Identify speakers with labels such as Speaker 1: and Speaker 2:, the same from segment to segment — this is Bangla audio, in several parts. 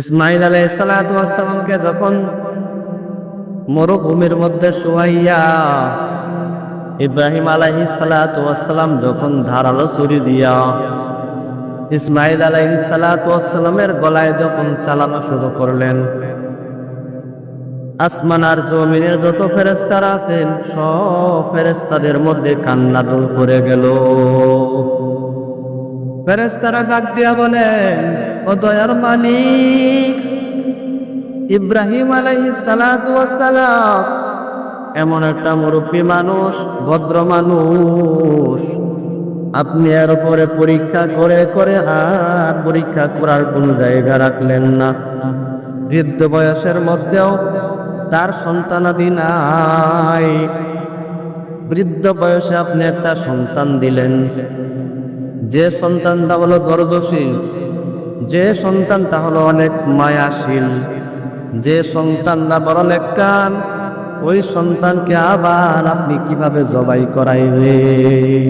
Speaker 1: ইসমাঈল আলাইহিস সালাতু ওয়াস সালামকে যখন মরুভূমির মধ্যে শুয়াইয়া ইব্রাহিম আলাইহিস সালাতু ওয়াস সালাম যখন ধারালো ছুরি দিয়া ইসমাঈল আলাইহিস সালাতু ওয়াস সালামের গলায় যখন চালানো শুরু করলেন, আসমান আর জমিনের যত ফেরেশতারা আছেন সব ফেরেশতাদের মধ্যে কান্না ঢল পড়ে গেল। ফেরেশতারা ডাক দিয়া বলেন, ও দয়ার মালিক, ইব্রাহিম আলাইহিস সালাতু ওয়াস সালাম এমন একটা মুরব্বী মানুষ, ভদ্র মানুষ, আপনি এর উপরে পরীক্ষা করে করে আর পরীক্ষা করার কোন জায়গা রাখলেন না। বৃদ্ধ বয়সের মধ্যেও তার সন্তানাদি নাই, বৃদ্ধ বয়সে আপনি একটা সন্তান দিলেন, যে সন্তানটা হলো ধৈর্যশীল, যে সন্তানটা হলো অনেক মায়াশীল, যে সন্তানটা বড় নেককার, ওই সন্তানকে আবার আপনি কিভাবে জবাই করাইবেন?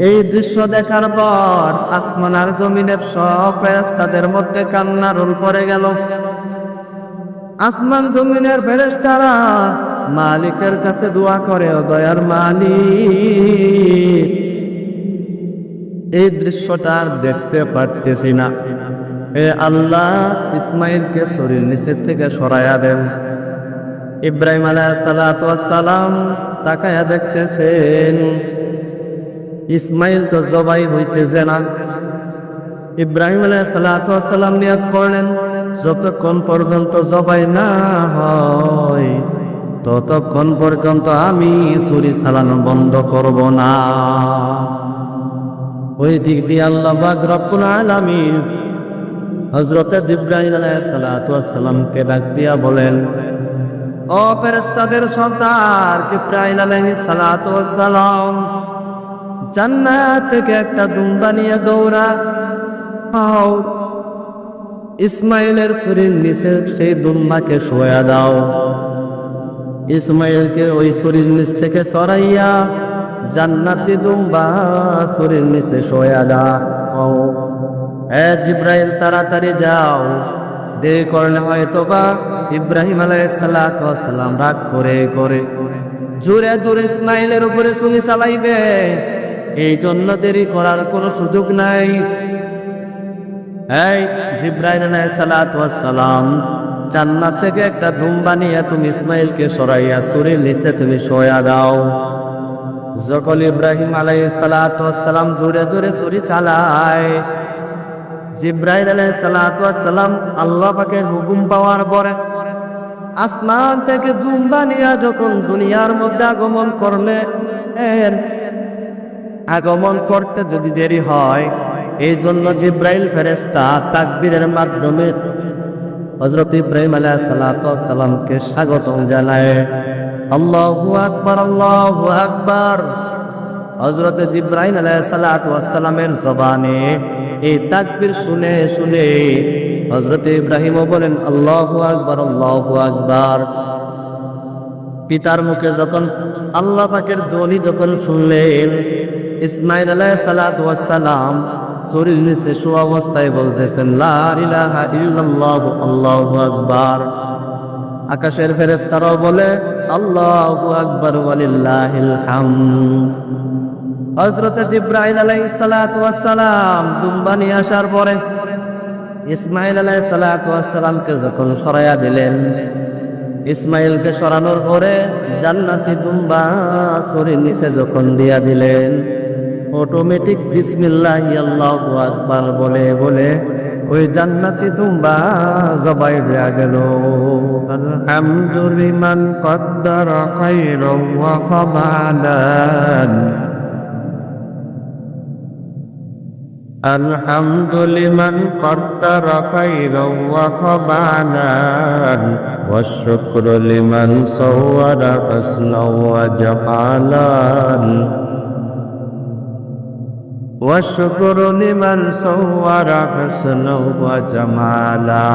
Speaker 1: এই দৃশ্য দেখার পর আসমান আর জমিনের সব ফেরেশতাদের মধ্যে কান্না রোল পড়ে গেল। আসমান জমিনের ফেরেশতারা মালিকের কাছে দোয়া করে, ও দয়ার মালিক, এই দৃশ্যটা আর দেখতে পারতেছি না, এ আল্লাহ, ইসমাঈলকে ছুরির নিচের থেকে সরাইয়া দেন। ইব্রাহিম আলাইহিস সালাতু ওয়াস সালাম তাকায়া দেখতেছেন ইসমাঈল তো জবাই হইতেছে না। ইব্রাহিম আলাইহিস সালাতু ওয়াস সালাম নিয়ত করলেন, যতক্ষণ পর্যন্ত জবাই না হয় ততক্ষণ পর্যন্ত আমি ছুরি চালানো বন্ধ করব না। ওই দিক দিয়ে আল্লাহ পাক রব্বুল আলামিন হযরত জিবরাইল আলাইহিস সালাতু ওয়াস সালামকে ডাক দিয়া বলেন, ও ফেরেশতাদের সর্দার জিবরাইল আলাইহিস সালাতু ওয়াস সালাম, জান্নাত থেকে একটা দুম্বা নিয়ে দৌড়া ইসমাঈলের ছুরির নিচে সেই দুম্বাকে শোয়া দাও। ইসমাঈলকে ওই ছুরির নিচ থেকে সরাইয়া জান্নাতি দুম্বা ছুরির নিচে শোয়া দাও। হে জিবরাইল, তাড়াতাড়ি যাও, দেরি করলে হয়তো বা ইব্রাহিম আলাইহিস সালাতু ওয়াস সালাম রাগ করে করে জোরে জোরে ইসমাঈলের উপরে ছুরি চালাইবে, এই জন্য দেরি করার কোনো সুযোগ নাই। এই জিবরাইল আলাইহিস সালাতু ওয়াস সালাম, জান্নাত থেকে একটা দুম্বা নিয়ে তুমি ইসমাঈলকে সরাইয়া ছুরির নিচে তুমি শোয়া দাও। যখন ইব্রাহিম আলাইহিস সালাতু ওয়াস সালাম জোরে জোরে ছুরি চালায়, জিবরাইল আলাইহিস সালাতু ওয়াস সালাম আল্লাহ পাকের হুকুম পাওয়ার পরে আসমান থেকে দুম্বা নিয়ে যখন দুনিয়ার মধ্যে আগমন করলে, এর আগমন করতে যদি দেরি হয়, এই জন্য জিবরাইল ফেরেশতা তাকবীরের মাধ্যমে হযরত ইব্রাহিম আলাইহিস সালাতু ওয়াস সালামকে স্বাগতম জানায়। আল্লাহু আকবার, আল্লাহু আকবার। হযরত জিবরাইল আলাইহিস সালাতু ওয়াস সালামের জবানে এই তাকবীর শুনে শুনে হযরত ইব্রাহিমও বলেন আল্লাহু আকবার, আল্লাহু আকবার। পিতার মুখে যখন আল্লাহ পাকের ধ্বনি যখন শুনলেন, ইসমাঈল আলাইহিস সালাতু ওয়াস সালাম ছুরির নিচে শোয়া অবস্থায় বলতেছেন, লা ইলাহা ইল্লাল্লাহু আল্লাহু আকবার। আকাশের ফেরেশতারাও বলে আল্লাহু আকবার ওয়ালিল্লাহিল হামদ। হযরত জিবরাইল আলাইহিস সালাতু ওয়াস সালাম দুম্বা নিয়ে আসার পরে ইসমাঈল আলাইহিস সালাতু ওয়াস সালামকে যখন সরাইয়া দিলেন, ইসমাঈলকে সরানোর পরে জান্নাতি দুম্বা ছুরির নিচে যখন দিয়া দিলেন, অটোমেটিক বিসমিল্লাহি আল্লাহু আকবার বলে বলে ওই জান্নাতি দুম্বা জবাই হয়ে গেল। আলহামদুলিমান কদ্দারা খায়রান ওয়া ফামালান, আলহামদুলিমান কদ্দারা খায়রান ওয়া ফামালান, ওয়াশ শুকরু লিমান সাওয়ারা হাসনান ওয়া জামালান, والشكر لمن صور حسنا وجمالا.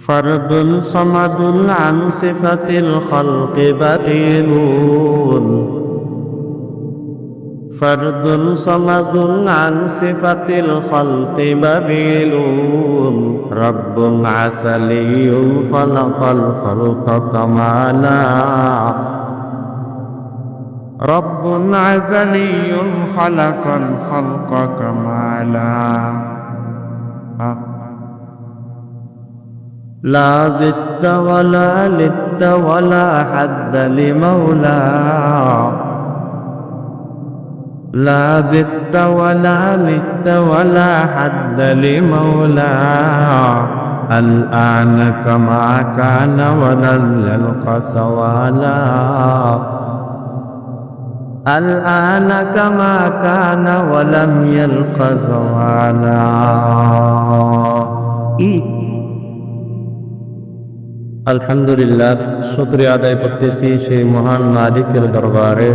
Speaker 1: فرد صمد عن صفة الخلق بديل، فرد صمد عن صفة الخلق بديل رب عسلي خلق الخلق كمالا رب عزلي خلق الخلق كمالا لا ضد ولا لد ولا حد لمولى لا ضد ولا لد ولا حد لمولى الآن كما كان ولن يلقى سوالا الآن كما كان ولم يلق زوالا আলহামদুলিল্লাহ শুকরিয়া আদায় করতেছি সেই মহান মালিকের দরবারে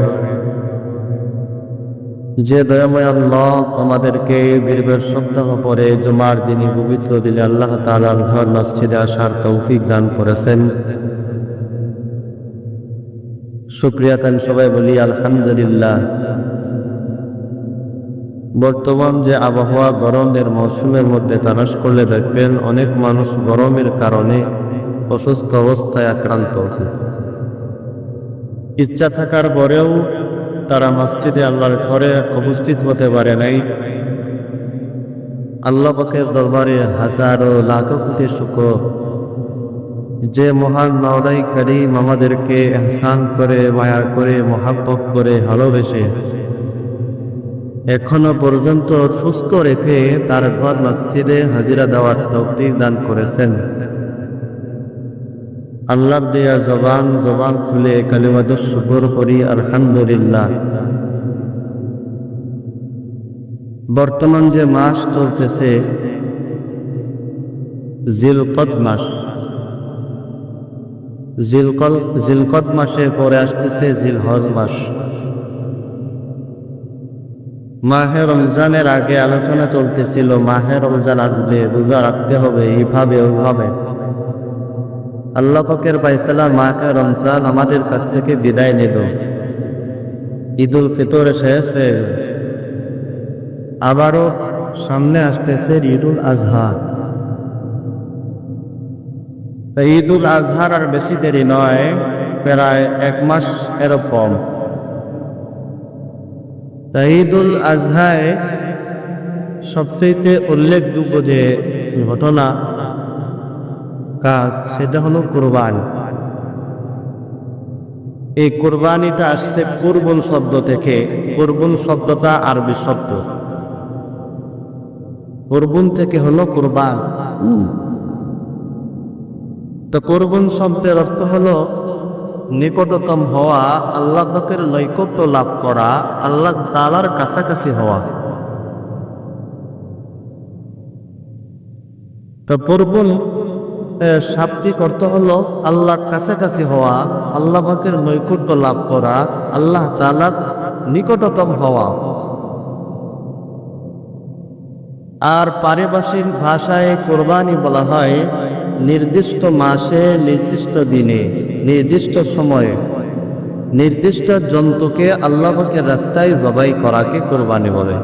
Speaker 1: যে দয়াময় আল্লাহ আমাদেরকে বীরবের সপ্তাহ পরে জুমার দিনই পবিত্র দিনে আল্লাহ তাআলার ঘর মসজিদে আসার তৌফিক দান করেছেন। শুকরিয়া তান সবাই বলি আলহামদুলিল্লাহ। বর্তমান যে আবহাওয়া গরমের মৌসুমের মধ্যে তালাশ করলে দেখবেন অনেক মানুষ গরমের কারণে অসুস্থ অবস্থায় আক্রান্ত। ইচ্ছা থাকার পরেও তারা মসজিদে আল্লাহর ঘরে উপস্থিত হতে পারে নাই। আল্লাহ পাকের দরবারে হাজারো লাখো কোটি শুকর যে মহান মাওলাই করিম আমাদেরকে ইহসান করে মায়া করে মহাব্বত করে ভালোবেসে এখনো পর্যন্ত সুস্থ রেখে তার ঘর মসজিদে হাজিরা দেওয়ার তৌফিক দান করেছেন। আল্লাহর দেয়া জবান খুলে কালিমাত শুকর করি আলহামদুলিল্লাহ। বর্তমান যে মাস চলতেছে জিলকদ মাস, জিলকদ মাসের পরে আসতেছে জিলহজ মাস। মাহে রমজানের আগে আলোচনা চলতেছিল মাহে রমজান আসলে রোজা রাখতে হবে এইভাবে ওইভাবে। আল্লাহ পাকের ফায়সালা মাহে রমজান আমাদের কাছ থেকে বিদায় নিল, ঈদুল ফিতর শেষ হয়ে গেল, আবারও সামনে আসতেছে ঈদুল আজহা। ঈদুল আজহার আর বেশি দেরি নয়, প্রায় 1 মাস এরকম। ঈদুল আজহায় সবচেয়ে উল্লেখযোগ্য যে ঘটনা কাজ সেটা হলো কুরবানি। এই কুরবানিটা আসছে কুরবান শব্দ থেকে। কুরবান শব্দটা আরবি শব্দ, কুরবান থেকে হলো কুরবান। তো কুরবান শব্দের অর্থ হলো নিকটতম হওয়া, আল্লাহ পাকের নৈকট্য লাভ করা, আল্লাহ তাআলার কাছাকাছি হওয়া। তো কুরবান শাব্দিক অর্থ হলো আল্লাহর কাছাকাছি হওয়া, আল্লাহ পাকের নৈকট্য লাভ করা, আল্লাহ তাআলার নিকটতম হওয়া। আর পারিভাষিক ভাষায় কুরবানি বলা হয় নির্দিষ্ট মাসে, নির্দিষ্ট দিনে, নির্দিষ্ট সময়ে নির্দিষ্ট জন্তুকে আল্লাহ পাকের রাস্তায় জবাই করাকে কুরবানি বলে।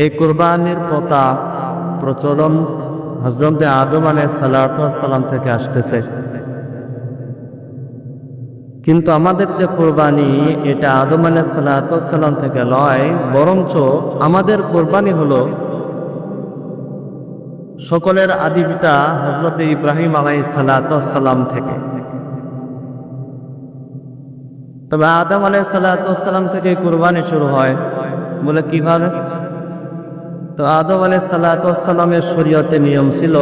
Speaker 1: এই কুরবানির প্রথা প্রচলন হযরত আদম আলাইহিস সালাম থেকে আসতেছে। কিন্তু আমাদের যে কুরবানি এটা আদম আলাইহিস সালাম থেকে নয়, বরঞ্চ আমাদের কুরবানি হলো সকলের আদি পিতা হযরত ইব্রাহিম আলাইহিস সালাম থেকে। তবে আদম আলাইহিস সালাম থেকে কুরবানি শুরু হয়। বলে কিভাবে? তো আদম আলাইহিস সালামের শরীয়তে নিয়ম ছিল,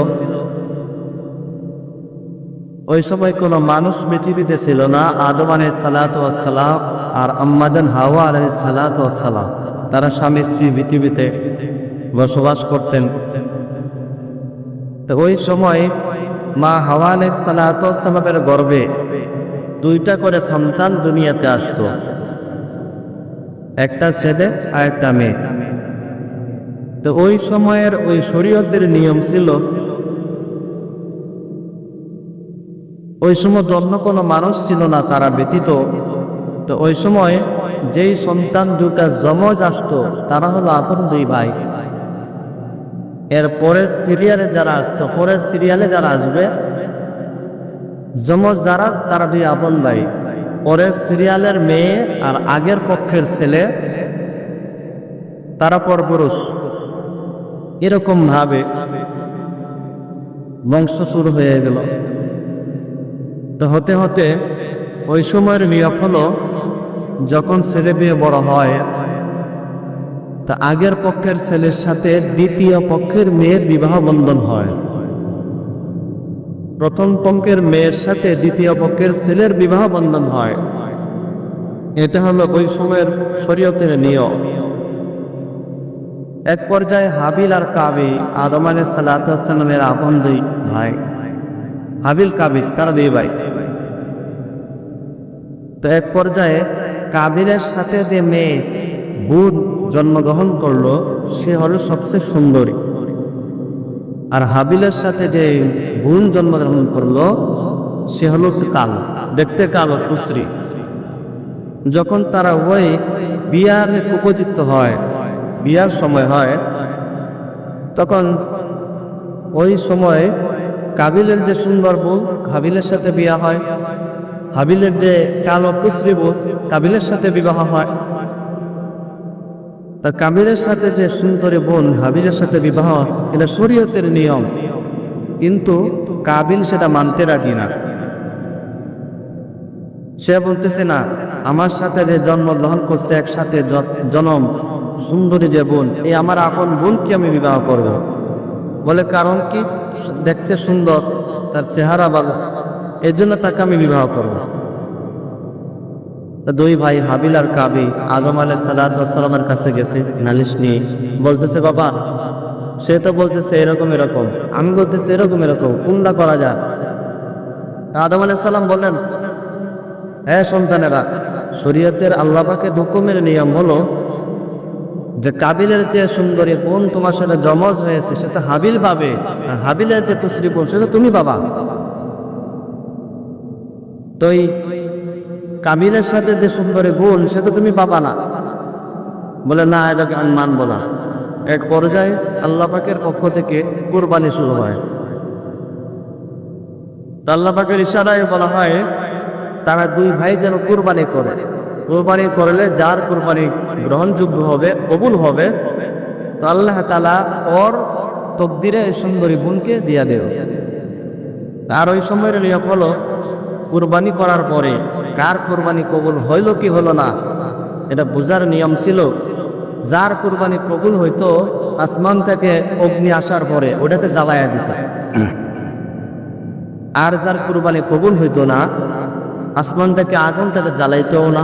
Speaker 1: ওই সময় কোনো মানুষ পৃথিবীতে ছিল না। আদম আলাইহিস সালাম আর আম্মাজান হাওয়া আলাইহিস সালাম তারা স্বামী স্ত্রী পৃথিবীতে বসবাস করতেন। তো ওই সময় মা হাওয়া আলাইহিস সালামের গর্ভে 2টা করে সন্তান দুনিয়াতে আসতো, একটা ছেলে আর একটা মেয়ে। তো ওই সময়ের ওই শরীয়তের নিয়ম ছিল, ওই সময় অন্য কোনো মানুষ ছিল না তারা ব্যতীত। তো তো ওই সময় যেই সন্তান দুটা যমজ আসতো তারা হলো আপন দুই ভাই। এর পরের সিরিয়ালে যারা আসতো, পরের সিরিয়ালে যারা আসবে যমজ যারা, তারা দুই আপন ভাই। পরের সিরিয়ালের মেয়ে আর আগের পক্ষের ছেলে তারা পরপুরুষ। এরকম ভাবে বংশ শুরু হয়ে গেল। তো হতে হতে ওই সময়ের নিয়ম হলো, যখন ছেলে মেয়ে বড় হয় তা আগের পক্ষের ছেলের সাথে দ্বিতীয় পক্ষের মেয়ের বিবাহ বন্ধন হয়। প্রথম পক্ষের মেয়ের সাথে দ্বিতীয় পক্ষের ছেলের বিবাহ বন্ধন হয়। এটা হলো ওই সময়ের শরীয়তের নিয়ম। এক পর্যায়ে হাবিল আর কাবিল, আদম আলাইহিস সালাতু ওয়াস সালামের আপন দুই ভাই। হাবিল কাবিল তারা দুই ভাই। তো এক পর্যায়ে কাবিলের সাথে যে মেয়ে বুধ জন্মগ্রহণ করলো সে হলো সবচেয়ে সুন্দরী, আর হাবিলের সাথে যে বোন জন্মগ্রহণ করলো সে হলো কালো, দেখতে কালো কুশ্রী। যখন তারা ওই বিয়ার উপযুক্ত হয়, বিয়ার সময় হয়, তখন ওই সময় কাবিলের যে সুন্দর বোন হাবিলের সাথে বিয়া হয়, হাবিলের যে কালো কুশ্রী বোন কাবিলের সাথে বিবাহ হয়। তা কাবিলের সাথে যে সুন্দরী বোন হাবিলের সাথে বিবাহ, এটা শরীয়তের নিয়ম, কিন্তু কাবিল সেটা মানতে রাজি না। সে বলতেছে না, আমার সাথে যে জন্মগ্রহণ করছে একসাথে জনম সুন্দরী যে বোন, এই আমার আপন বোনকে আমি বিবাহ করব। বলে কারণ কি? দেখতে সুন্দর, তার চেহারা ভালো, এর জন্য তাকে আমি বিবাহ করব। দুই ভাই হাবিল আর কাবিল আদম আলাইহিস সালাতু ওয়াস সালামের কাছে গেছে নালিশ নিয়ে। বলতেছে বাবা, সে তো বলতেছে এরকম এরকম, আমি বলতেছি এরকম এরকম, কোনটা করা যায়? আদম আলাইহিস সালাম বললেন, হ্যাঁ সন্তানেরা, শরীয়তের আল্লাহ পাকের হুকুমের নিয়ম হলো যে কাবিলের যে সুন্দরী বোন তোমার সাথে জমজ হয়েছে সেটা হাবিল পাবে, আর হাবিলের যে কুশ্রী বোন সেটা তুমি পাবা। তো এই কাবিলের সাথে যে সুন্দরী বোন সেটা তুমি পাবা না। বলে না, এটাকে আমি মানবো না। এক পর্যায়ে আল্লাহ পাকের পক্ষ থেকে কুরবানি শুরু হয়। আল্লাহ পাকের ইশারায় বলা হয় তারা দুই ভাই যেন কুরবানি করে। কুরবানি করলে যার কুরবানি গ্রহণযোগ্য হবে, কবুল হবে, তো আল্লাহ তাআলা ওর তকদিরে সুন্দরী বোনকে দিয়া দেব। আর ওই সময়ের নিয়ম হলো কুরবানি করার পরে কার কুরবানি কবুল হইল কি হলো না এটা বোঝার নিয়ম ছিল। যার কুরবানি কবুল হইতো আসমান থেকে অগ্নি আসার পরে ওটাতে জ্বালায়া দিত, আর যার কুরবানি কবুল হইতো না আসমান থেকে আগুন তাকে জ্বালাইতেও না।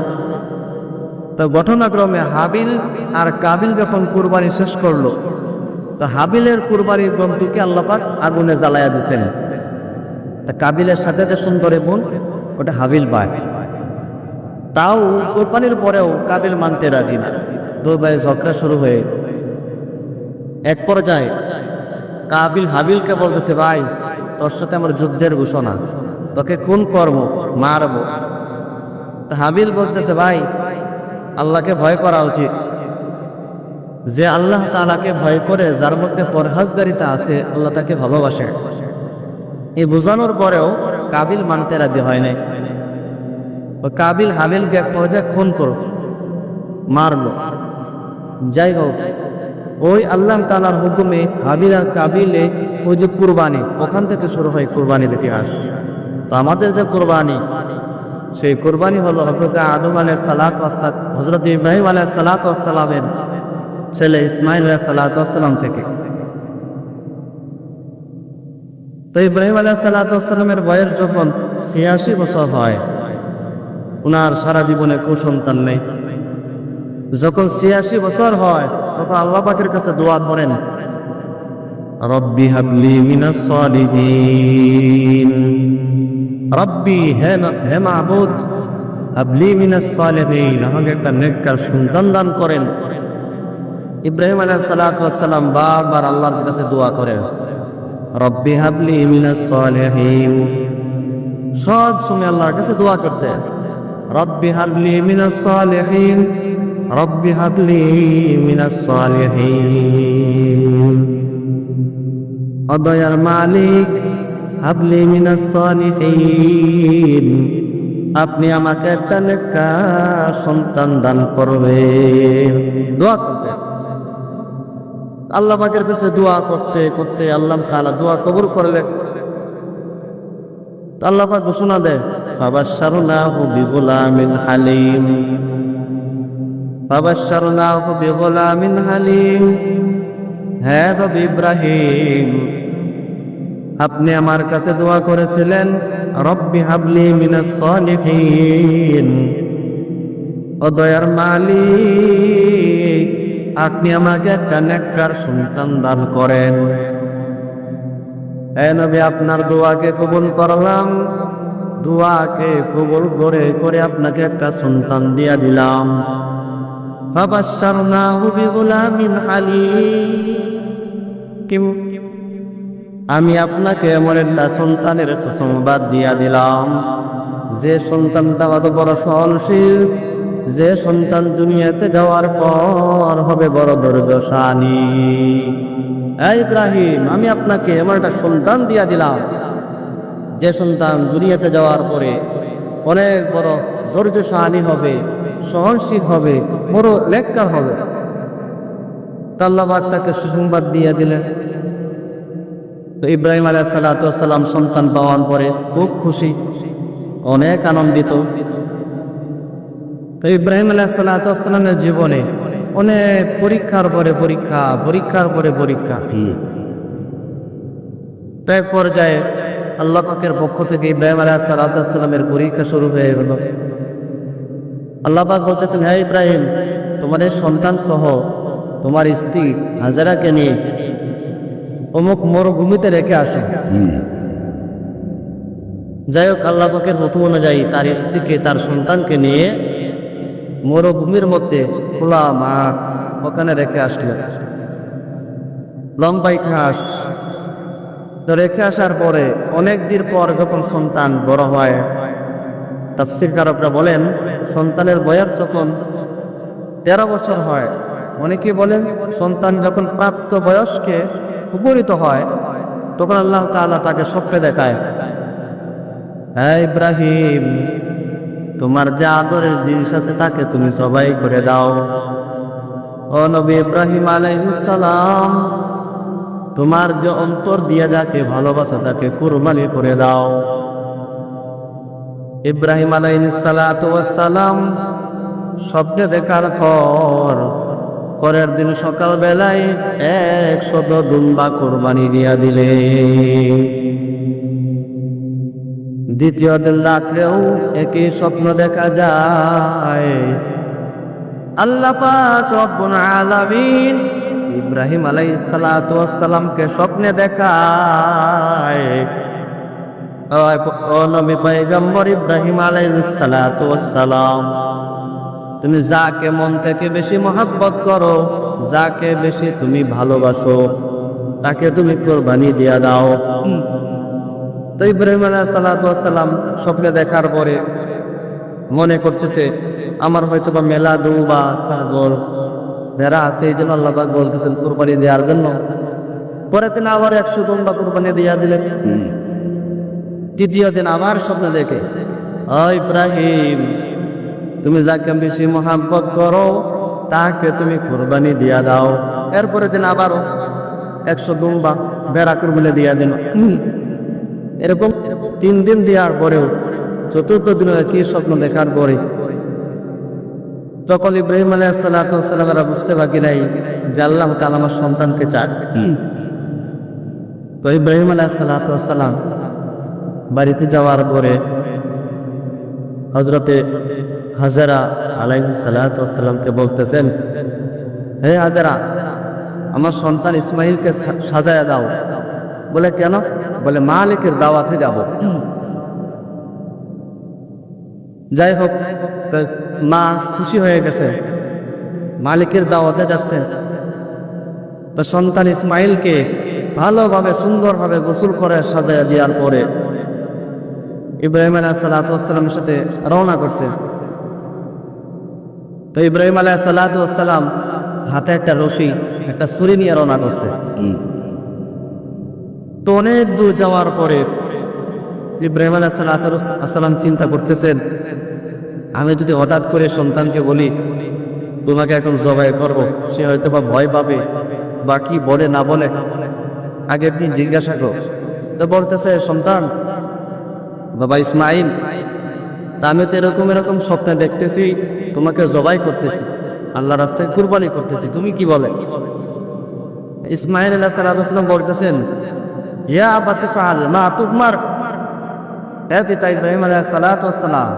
Speaker 1: তো ঘটনাক্রমে হাবিল আর কাবিল যখন কুরবানি শেষ করলো, তো হাবিলের কুরবানির গ্রন্থকে আল্লাহ পাক আগুনে জ্বালায়া দিছেন। তা কাবিলের সাথে যে সুন্দরী বোন ওটা হাবিল পায়। তাও কোরবানির পরেও কাবিল মানতে রাজি না। দুই ভাই ঝগড়া শুরু হয়ে এক পর্যায়ে কাবিল হাবিলকে বলতেছে, ভাই তোর সাথে আমার যুদ্ধের ঘোষণা, তোকে খুন করবো, মারবো। তা হাবিল বলতেছে, ভাই আল্লাহকে ভয় করা উচিত। যে আল্লাহ তাআলাকে ভয় করে, যার মধ্যে পরহেজগারিতা আছে, আল্লাহ তাকে ভালোবাসে। এই বোঝানোর পরেও কাবিল মানতে রাজি হয় নাই। কাবিল হাবিলকে এক পর্যায়ে খুন করো, মারলো। যাই হোক, ওই আল্লাহ তাআলার হুকুমে হাবিল আর কাবিলে ওই যে কুরবানি, ওখান থেকে শুরু হয় কুরবানির ইতিহাস। তো আমাদের যে কুরবানি, সেই কুরবানি হলো হযরত আদম আলাইহিস সালাতু ওয়াস সালাম, হযরত ইব্রাহিম আলাইহিস সালাতু ওয়াস সালামের ছেলে ইসমাঈল আলাইহিস সালাতু ওয়াস সালাম থেকে। তো ইব্রাহিম আলাইহিস সালাতু ওয়াস সালামের বয়স যখন ৮৬ বছর হয়, উনার সারা জীবনে কোনো সন্তান নেই। যখন ৮৬ বছর হয় তখন আল্লাহ পাকের কাছে দোয়া করেন, রব্বি হাবলি মিনাস সালিহিন। রব্বি, হে মাবুদ, হাবলি মিনাস সালিহিন, আমাকে একটা নেককার সন্তান দান করেন। ইব্রাহিম আলাইহিস সালাতু ওয়াস সালাম বারবার আল্লাহর কাছে দোয়া করেন, রব্বি হাবলি মিনাস সালিহিন। সব সময় আল্লাহর কাছে দোয়া করতেন। রব্বি হাবলি মিনাস সালিহিন, রব্বি হাবলি মিনাস সালিহিন। ও দয়ার মালিক, হাবলি মিনাস সালিহিন, আপনি আমাকে একটা নেককার সন্তান দান করবেন। দোয়া করতে, আল্লাহ পাকের কাছে দোয়া করতে করতে আল্লাহ তাআলা দোয়া কবুল করলেন। আল্লাহ পাক ঘোষণা দেয়, ফাবাশশারনাহু বিগুলামিন হালিম, ফাবাশশারনাহু বিগুলামিন হালিম। হে নবী ইব্রাহিম, আপনি আমার কাছে দোয়া করেছিলেন, রব্বি হাবলি মিনাস সালিহিন, ও দয়ার মালিক, আপনি আমাকে একটা নেককার সন্তান দান করেন। হে নবী, আপনার দোয়াকে কবুল করলাম, দোয়াকে কবুল করে করে আপনাকে একটা সন্তান দিয়া দিলাম। ফাবাশশারনাহু বিগুলামিন হালিম, আমি আপনাকে এমন একটা সন্তানের সুসংবাদ দিয়া দিলাম, যে সন্তানটা অত বড় সহনশীল, যে সন্তান দুনিয়াতে যাওয়ার পর হবে বড় ধৈর্যশালী। ইব্রাহিম, আমি আপনাকে এমন একটা সন্তান দিয়া দিলাম, যে সন্তান দুনিয়াতে যাওয়ার পরে অনেক বড় ধৈর্যশালী হবে, সহনশীল হবে, বড় নেককার হবে। আল্লাহ পাক তাকে সুসংবাদ দিয়ে দিলেন। তো ইব্রাহিম আলাইহিস সালাতু ওয়াস সালাম সন্তান পাওয়ার পরে খুব খুশি, অনেক আনন্দিত। তো ইব্রাহিম আলাইহিস সালাতু ওয়াস সালামের জীবনে অনেক পরীক্ষার পরে পরীক্ষা, পরীক্ষার পরে পরীক্ষা। তো এক পর্যায়ে আল্লাহ পাকের পক্ষ থেকে ইব্রাহিম আলাইহিস সালাতু ওয়াস সালামের পরীক্ষা শুরু হয়ে গেল। আল্লাহ পাক বলতেছেন, হে ইব্রাহিম, তোমার এই সন্তান সহ তোমার স্ত্রী হাজেরাকে নিয়ে অমুক মরুভূমিতে রেখে আসে। যাই হোক, আল্লাহ পাকের হুকুম অনুযায়ী তার স্ত্রীকে, তার সন্তানকে নিয়ে মরুভূমির মধ্যে খোলা মাঠ, ওখানে রেখে আসলো। লম্বা ইতিহাস। তো রেখে আসার পরে অনেক দিন পর যখন সন্তান বড় হয়, তাফসীরকারকরা বলেন সন্তানের বয়স যখন 13 বছর হয়, অনেকে বলেন সন্তান যখন প্রাপ্ত বয়সকে উপনীত হয়, তখন আল্লাহ তাআলা তাকে স্বপ্নে দেখায়, হে ইব্রাহিম, তোমার যে আদরের জিনিস আছে তাকে তুমি জবাই করে দাও। ও নবী ইব্রাহিম আলাইহিস সালাম, তোমার যে অন্তর দিয়ে যাকে ভালোবাসা তাকে কুরবানি করে দাও। ইব্রাহিম আলাইহিস সালাতু ওয়াস সালাম স্বপ্নে দেখার পর পরের দিন সকাল বেলায় 100 দুম্বা কুরবানি দিয়া দিলে। দ্বিতীয় দিন রাত্রেও একই স্বপ্ন দেখা যায়। আল্লাহ পাক রব্বুল আলামিন ইব্রাহিম আলাইহিস সালাতু ওয়াস সালামকে স্বপ্নে দেখায়, ও নবী পয়গম্বর ইব্রাহিম আলাইহিস সালাতু ওয়াস সালাম, তুমি যাকে মন থেকে বেশি মহব্বত করো, যাকে বেশি তুমি ভালোবাসো, তাকে তুমি কুরবানি দিয়া দাও। তো ইব্রাহিম আলাইহিস সালাতু ওয়াস সালাম স্বপ্নে দেখার পরে মনে করতেছে, আমার হয়তো বা মেলা দুবা ছাগল ভেড়া আছে, এই জন্য আল্লাহ পাক বলতেছেন কুরবানি দেওয়ার জন্য। পরের দিন আবার 100 দুম্বা কুরবানি দিয়া দিলেন। তৃতীয় দিন আবার স্বপ্ন দেখে, ও ইব্রাহিম, তুমি যাকে বেশি মহব্বত করো তাকে তুমি কুরবানি দিয়া দাও। এরপরের দিন আবারও 100 দুম্বা ভেড়া কুরবানি দিয়া দিন। এরকম 3 দিন দেওয়ার পরেও চতুর্থ দিন কি স্বপ্ন দেখার পরে তখন ইব্রাহিম আলাইহিস সালাতু ওয়াস সালাম বুঝতে বাকি নাই যে আল্লাহ তাআলা আমার সন্তানকে চায়। তো ইব্রাহিম আলাইহিস সালাতু ওয়াস সালাম বাড়িতে যাওয়ার পরে হযরতে হাজেরা আলাইহিস সালাতু ওয়াস সালামকে বলতেছেন, হে হাজেরা, আমার সন্তান ইসমাইলকে সাজায়া দাও। বলে কেন? বলে মালিকের দাওয়াতে যাব। যাই হোক, মা খুশি হয়ে গেছে, মালিকের দাওয়াতে যাচ্ছে। তো সন্তান ইসমাইলকে ভালোভাবে সুন্দরভাবে গোসল করে সাজায়া দেওয়ার পরে ইব্রাহিম আলাইহিস সালাতু ওয়াস সালামের সাথে রওনা করছে। তো ইব্রাহিম আলাইহিস সালাতু ওয়াস সালাম হাতে একটা রশি, একটা ছুরি নিয়ে রওনা করছে। তো অনেক দূর যাওয়ার পরে ইব্রাহিম আলাইহিস সালাতু ওয়াস সালাম চিন্তা করতেছেন, আমি যদি হঠাৎ করে সন্তানকে বলি তোমাকে এখন জবাই করব, সে হয়তো বা ভয় পাবে বা কি বলে না বলে, আগে আপনি জিজ্ঞাসা কর। তো বলতেছে, সন্তান বাবা ইসমাইল, তা আমি তো এরকম স্বপ্নে দেখতেছি তোমাকে জবাই করতেছি, আল্লাহর রাস্তায় কুরবানি করতেছি, তুমি কি বলে? ইসমাইল আলাইহিস সালাম বলতেছেন, ইয়া আবাতি ফাআল মা তুমার। হে পিতা ইব্রাহিম আলাইহিস সালাম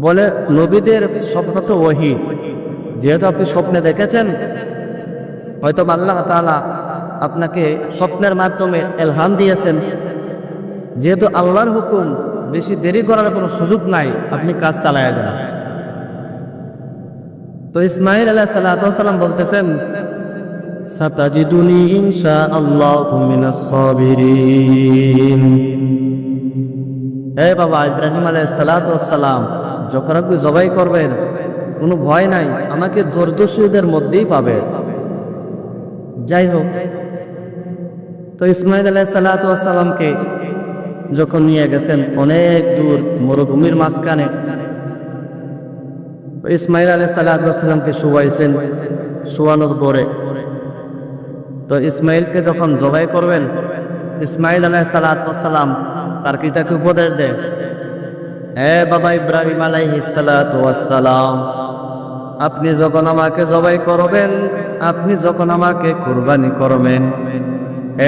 Speaker 1: বলে, নবীদের স্বপ্ন তো ওহী, যেহেতু আপনি স্বপ্নে দেখেছেন, হয়তো আল্লাহ তাআলা আপনাকে স্বপ্নের মাধ্যমে ইলহাম দিয়েছেন, যেহেতু আল্লাহর হুকুম, বেশি দেরি করার কোনো সুযোগ নাই, আপনি কাজ চালায়া যান। তো ইসমাইল আলাইহিস সালাম বলতেছেন, সাতাজিদুনি ইনশাআল্লাহু মিনাস সাবিরিন। হে বাবা ইব্রাহিম আলাইহিস সালাম, যখন আপনি জবাই করবেন কোনো ভয় নাই, আমাকে ধৈর্যশীলদের মধ্যেই পাবে। যাই হোক, তো ইসমাইল আলাইহিস সালামকে যখন নিয়ে গেছেন অনেক দূর মরুভূমির মাঝখানে, ইসমাইল আলাইহিস সালামকে শুয়াইছেন। শুয়ানোর পরে তো ইসমাইলকে যখন জবাই করবেন, ইসমাইল আলাইহিস সালাম তার পিতাকে উপদেশ দেয়, হে বাবা ইব্রাহিম আলাইহিস সালাম, আপনি যখন আমাকে জবাই করবেন, আপনি যখন আমাকে কুরবানি করবেন,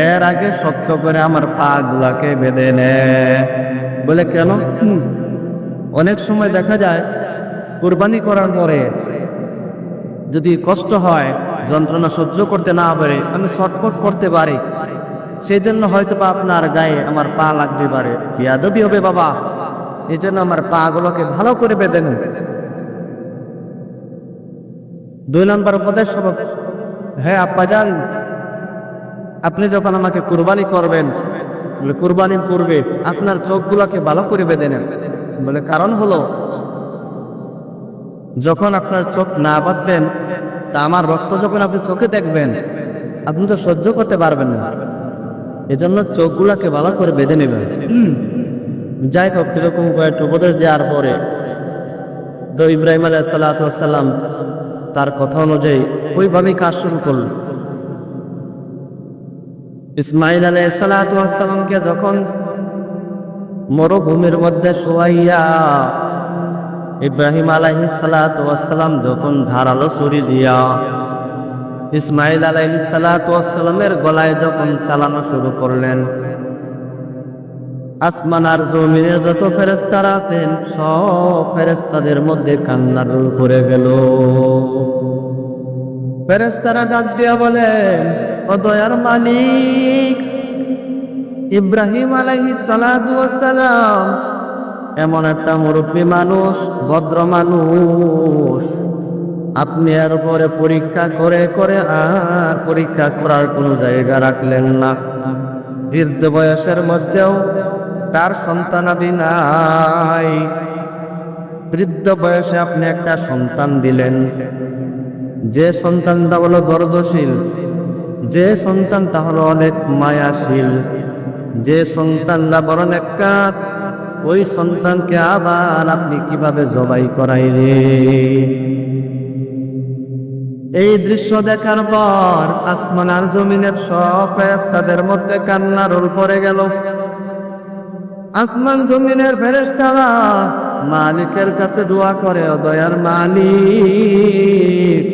Speaker 1: এর আগে শক্ত করে আমার পা গুলাকে বেঁধে নে। বলে কেন? অনেক সময় দেখা যায় কুরবানি করার পরে যদি কষ্ট হয়, যন্ত্রণা সহ্য করতে না পারে, আমি ছটফট করতে পারি, সেই জন্য হয়তো বা আপনার গায়ে আমার পা লাগতে পারে, বিয়াদবি হবে বাবা, এই জন্য আমার পা গুলোকে ভালো করে বেঁধে নেন। 2 নম্বর উপদেশ হলো, হ্যাঁ আব্বাজান, আপনি যখন আমাকে কুরবানি করবেন, বলে কুরবানির পূর্বে আপনার চোখগুলোকে ভালো করে বেঁধে নেন। বলে কারণ হলো, যখন আপনার চোখ না বাঁধবেন, তা আমার রক্ত যখন আপনি চোখে দেখবেন, আপনি তো সহ্য করতে পারবেন না, এজন্য চোখগুলোকে ভালো করে বেঁধে নেবেন। যাই হোক, এরকম কয়েকটা উপদেশ দেওয়ার পরে তো ইব্রাহিম আলাইহিস সালাম তার কথা অনুযায়ী ওইভাবেই কাজ শুরু করল। ইসমাইল আলাইহিস সালামকে যখন মরুভূমির মধ্যে শোয়াইয়া ইব্রাহিম আলাইহিস সালাম যখন ধারালো ছুরি দিয়া ইসমাইল আলাইহিস সালামের গলায় যখন চালানো শুরু করলেন, আসমান আর জমিনের যত ফেরেশতারা আছেন, সব ফেরেশতাদের মধ্যে কান্নার রোল করে গেল। ফেরেশতারা ডাক দিয়া বলেন, ও দয়ার মালিক ইব্রাহিম আলাইহিস সালাম এমন একটা মুরব্বী মানুষ, ভদ্র মানুষ, আপনি এর উপরে পরীক্ষা করে করে আর পরীক্ষা করার কোনো জায়গা রাখলেন না। বৃদ্ধ বয়সের মধ্যেও তার সন্তানাদি নাই, বৃদ্ধ বয়সে আপনি একটা সন্তান দিলেন, যে সন্তানটা হলো ধৈর্যশীল, যে সন্তানটা হলো অনেক মায়াশীল, যে সন্তানটা বড় নেককার, ওই সন্তানকে আবার আপনি কিভাবে জবাই করাইলে? এই দৃশ্য দেখার পর আসমান আর জমিনের সব ফেরেশতাদের মধ্যে কান্নার রোল পড়ে গেল। আসমান জমিনের ফেরেশতারা মালিকের কাছে দোয়া করে, ও দয়ার মালিক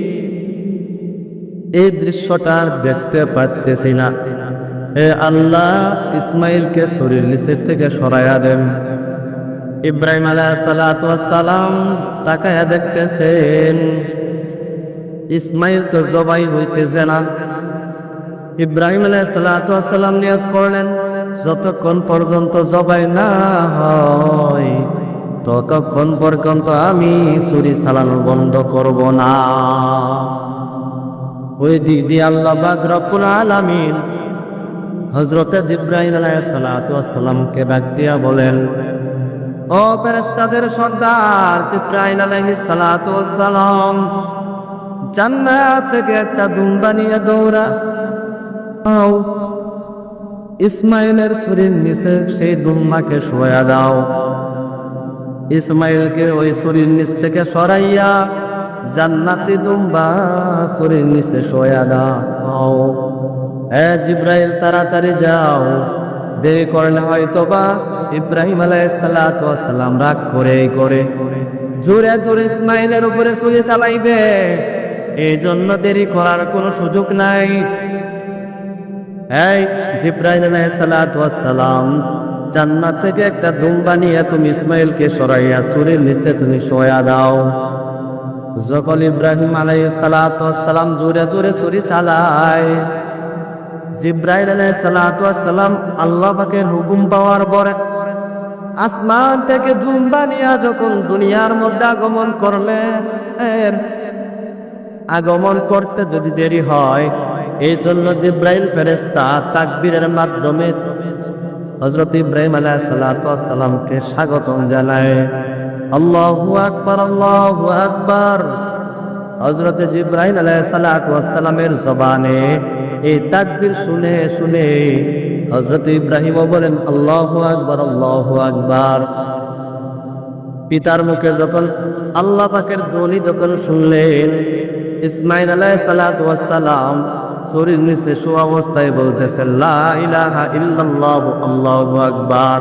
Speaker 1: এই দৃশ্যটা দেখতে পারতেছি না, হে আল্লাহ ইসমাইলকে শরীর নিচের থেকে সরাইয়া দেন। ইব্রাহিম আলাইহিস সালাম তাকায়া দেখতেছেন, ইসমাইল তো জবাই হইতেছে না। ইব্রাহিম আলাইহিস সালাম নিয়ত করলেন, যতক্ষণ পর্যন্ত জবাই না হয় ততক্ষণ পর্যন্ত আমি ছুরি চালানো বন্ধ করব না। ওই দিক দিয়ে আল্লাহ পাক রব্বুল আলামিন হযরত জিবরাইল আলাইহিস সালামকে ডাক দিয়া বলেন, ও ফেরেশতাদের সর্দার জিবরাইল আলাইহিস সালাতু ওয়াস সালাম, জান্নাত থেকে একটা দুম্বা নিয়ে দৌড়াও, ইসমাইলের ছুরির নিচে সেই দুম্বাকে শোয়া দাও। ইসমাইলকে ওই ছুরির নিচ থেকে সরাইয়া জান্নাতি দুম্বা ছুরির নিচে শোয়া দাও। জিবরাইল তাড়াতাড়ি যাও, দেরি করলে হয়তোবা ইব্রাহিম আলাইহিস সালাতু ওয়াস সালাম রাগ করে জোরে জোরে ইসমাইলের উপরে ছুরি চালাইবে, এই জন্য দেরি করার কোনো সুযোগ নাই। জিবরাইল আলাইহিস সালাতু ওয়াস সালাম, জান্নাত থেকে একটা দুম্বা নিয়ে তুমি ইসমাইলকে সরাইয়া ছুরির নিচে তুমি শোয়া দাও। যখন ইব্রাহিম আলাইহিস সালাতু ওয়াস সালাম জোরে জোরে ছুরি চালায়, জিবরাইল আলাইহিস সালাতু ওয়াস সালাম আল্লাহ পাকের হুকুম পাওয়ার পরে আসমান থেকে দুম্বা নিয়ে যখন দুনিয়ার মধ্যে আগমন করলে, আগমন করতে যদি দেরি হয়, এই জন্য জিবরাইল ফেরেশতা তাকবীরের মাধ্যমে হযরত ইব্রাহিম আলাইহিস সালাতু ওয়াস সালামকে স্বাগতম জানায়। আল্লাহু আকবার, আল্লাহু আকবার। হযরত জিবরাইল আলাইহিস সালাতু ওয়াস সালামের জবানে এই তাকবীর শুনে শুনে হযরত ইব্রাহিমও বলেন আল্লাহু আকবার, আল্লাহু আকবার। পিতার মুখে যখন আল্লাহ পাকের ধ্বনি যখন শুনলেন, ইসমাইল আলাইহিস সালাতু ওয়াস সালাম ছুরির নিচে শোয়া অবস্থায় বলতেছেন লা ইলাহা ইল্লাল্লাহু আল্লাহু আকবার।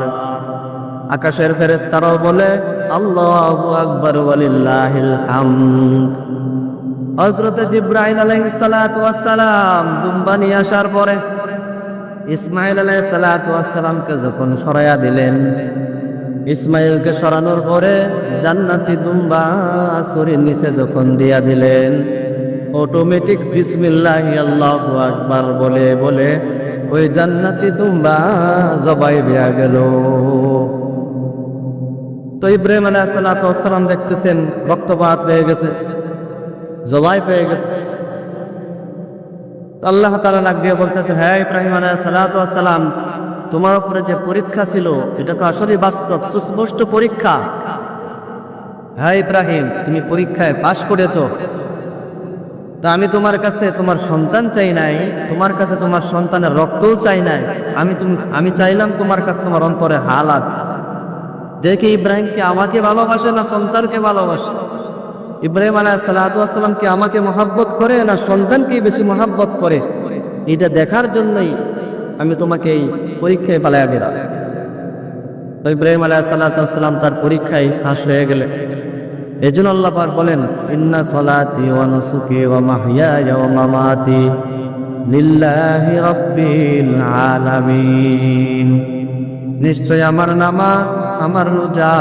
Speaker 1: আকাশের ফেরেশতারাও বলে আল্লাহু আকবার ওয়ালিল্লাহিল হামদ। হযরত জিবরাইল আলাইহিস সালাতু ওয়াস সালাম দুম্বা নিয়ে আসার পরে ইসমাইল আলাইহিস সালাতু ওয়াস সালামকে যখন সরাইয়া দিলেন, ইসমাইলকে সরানোর পরে জান্নাতি দুম্বা ছুরির নিচে যখন দিয়া দিলেন, অটোমেটিক বিসমিল্লাহি আল্লাহু আকবার বলে বলে ওই জান্নাতি দুম্বা জবাই হয়ে গেল। তো ইব্রাহিম আলাইহিস সালাতু ওয়াস সালাম দেখতেছেন রক্তপাত হয়ে গেছে, জবাই পেয়ে গেছে। আল্লাহ তাআলা লাগ দিয়ে বলতেছে, হ্যাঁ ইব্রাহিম আলাইহিস সালাতু ওয়াস সালাম, তোমার উপরে যে পরীক্ষা ছিল এটা তো আসলে বাস্তব সুস্পষ্ট পরীক্ষা। হ্যাঁ ইব্রাহিম, তুমি পরীক্ষায় পাশ করেছো। তা আমি তোমার কাছে তোমার সন্তান চাই নাই, তোমার কাছে তোমার সন্তানের রক্তও চাই নাই, আমি চাইলাম তোমার কাছে তোমার অন্তরে হালাত। দেখে ইব্রাহিমকে আমাকে ভালোবাসে না সন্তানকে ভালোবাসে, ইব্রাহিম আলাইহিস সালাতু ওয়াস সালাম কি আমাকে মহব্বত করে না সন্তানকে বেশি মহব্বত করে, এটা দেখার জন্যই আমি তোমাকে এই পরীক্ষায় পালাইয়া দিলাম। তো ইব্রাহিম আলাইহিস সালাতু ওয়াস সালাম তার পরীক্ষায় পাশ হয়ে গেলেন। এই জন্য আল্লাহ পাক বলেন ইন্না সলাতি ওয়া নুসুকি ওয়া মাহইয়ায়া ওয়া মামাতি লিল্লাহি রাব্বিল আলামিন। নিশ্চয় আমার নামাজ, আমার রোজা,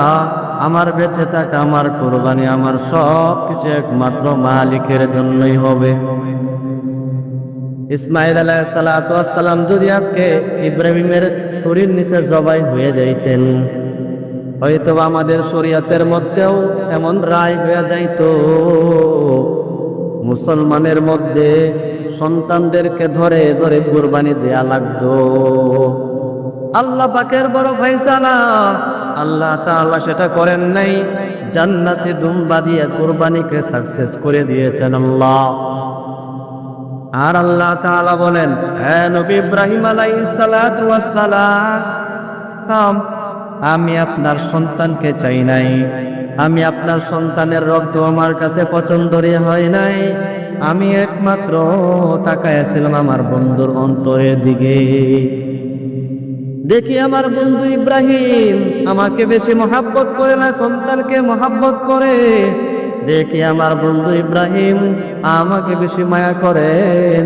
Speaker 1: আমার বেঁচে থাকা, আমার কুরবানি, আমার সব কিছু একমাত্র মালিকের জন্যই হবে। ইসমাইল আলাইহিস সালাতু ওয়াস সালাম যদি আজকে ইব্রাহিমের ছুরির নিচে জবাই হয়ে যাইতেন, হয়তো আমাদের শরীয়তের মধ্যেও এমন রায় হয়ে যাইতো, মুসলমানের মধ্যে সন্তানদেরকে ধরে ধরে কুরবানি দেয়া লাগতো। আল্লাহ পাকের বড় ফয়সালা, আল্লাহ তাআলা সেটা করেন নাই, জান্নাতে দুম্বা দিয়ে কুরবানিকে সাকসেস করে দিয়েছেন আল্লাহ। আর আল্লাহ তাআলা বলেন, হে নবী ইব্রাহিম আলাইহিস সালাতু ওয়াস সালাম, আমি আপনার সন্তানকে চাই নাই, আমি আপনার সন্তানের রক্ত আমার কাছে পছন্দরই হয় নাই, আমি একমাত্র তাকাইছিলাম আমার বন্ধুর অন্তরের দিকে। দেখি আমার বন্ধু ইব্রাহিম আমাকে বেশি মহাব্বত করে না সন্তানকে মহাব্বত করে, দেখি আমার বন্ধু ইব্রাহিম আমাকে বেশি মায়া করে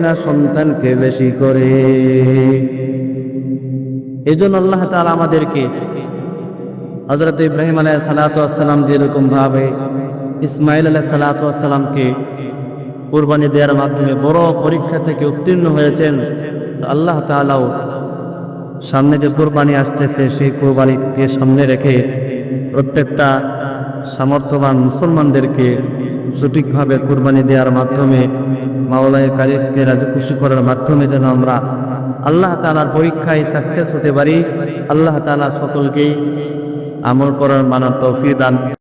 Speaker 1: না সন্তানকে বেশি করে। এই জন্য আল্লাহ তাআলা আমাদেরকে হযরত ইব্রাহিম আলাইহিস সালাতু ওয়াস সালাম যেরকম ভাবে ইসমাইল আলাইহিস সালাতু ওয়াস সালামকে কুরবানি দেওয়ার মাধ্যমে বড় পরীক্ষা থেকে উত্তীর্ণ হয়েছেন, আল্লাহ তাআলাও সামনে যে কুরবানি আসতেছে সেই কুরবানিকে সামনে রেখে প্রত্যেকটা সামর্থ্যবান মুসলমানদেরকে সঠিকভাবে কুরবানি দেওয়ার মাধ্যমে মাওলায়ে কারিমকে রাজি খুশি করার মাধ্যমে যেন আমরা আল্লাহ তাআলার পরীক্ষায় সাকসেস হতে পারি। আল্লাহ তাআলা সকলকেই আমল করার মানার তৌফিক দান